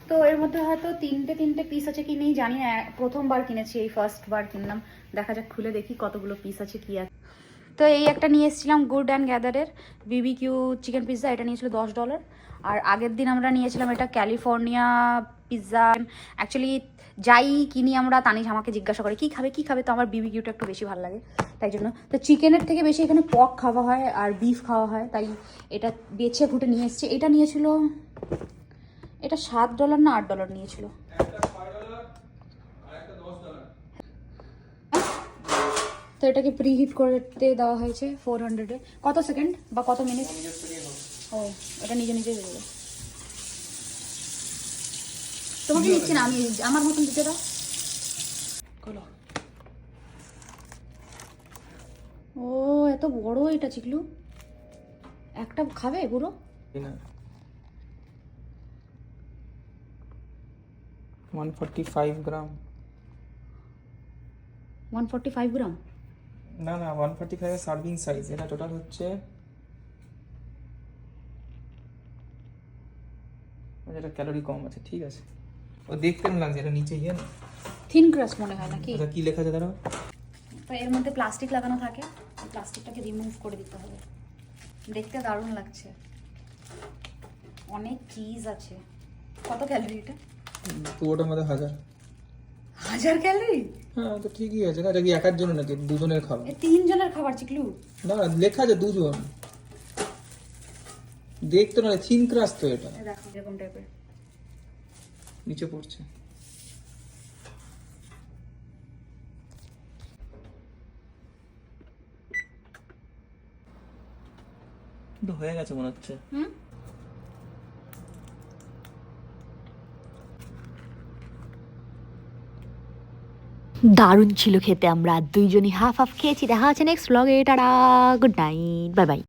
তো এর মধ্যে হয়তো তিনটে পিস আছে কি নেই জানি না, প্রথমবার কিনেছি, এই ফার্স্ট বার কিনলাম। দেখা যাক, খুলে দেখি কতগুলো পিস আছে কি আছে। তো এই একটা নিয়ে এসেছিলাম গুড অ্যান্ড গ্যাদারের BBQ চিকেন পিৎজা, এটা নিয়েছিল $10। আর আগের দিন আমরা নিয়েছিলাম এটা ক্যালিফোর্নিয়া পিৎজা। অ্যাকচুয়ালি যাই কিনি আমরা, তানিশ আমাকে জিজ্ঞাসা করে কী খাবে কী খাবে, তো আমার BBQটা একটু বেশি ভালো লাগে, তাই জন্য। তো চিকেনের থেকে বেশি এখানে পর্ক খাওয়া হয় আর বিফ খাওয়া হয়, তাই এটা বেছে ঘুটে নিয়ে এসেছি। এটা নিয়েছিল, এটা $7 না $8 নিয়েছিল। তো এটাকে প্রিহিট করতে দেওয়া হয়েছে 400-এ। কত সেকেন্ড বা কত মিনিট? ও, এটা নিজে নিজে হয়ে যাবে। তোমাকে নিচ্ছি না আমি, আমার মতন দিতে দাও। ও এত বড় এটা চিকলু, একটা খাবে পুরো? 145 গ্রাম। 145 গ্রাম? না 145 এর সার্ভিং সাইজ, এটা টোটাল হচ্ছে, এটা ক্যালোরি কম আছে, ঠিক আছে। ও দেখতে না লাগছে, এটা নিচে গিয়ে না থিন ক্রাস্ট মনে হয় নাকি? এটা কি লেখা আছে দাঁড়াও। তো এর মধ্যে প্লাস্টিক লাগানো থাকে, প্লাস্টিকটাকে রিমুভ করে দিতে হবে। দেখতে দারুণ লাগছে, অনেক চিজ আছে। কত ক্যালোরি এটা? পুরোটার মধ্যে 1000 ক্যালোরি? হ্যাঁ তো ঠিকই আছে না, এটা কি একার জন্য নাকি দুজনের খাবার? এ 3 জনের খাবার চিকলু। না লেখা আছে দুজন, দেখতো না, থিন ক্রাস্ট তো এটা, দেখো এরকম টাইপের নিচে পড়ছে। কিন্তু হয়ে গেছে মনে হচ্ছে। দারুণ ছিল খেতে, আমরা দুইজনই হাফ হাফ খেয়েছি। দেখা হচ্ছে নেক্সট ব্লগে, tata, good night, bye bye.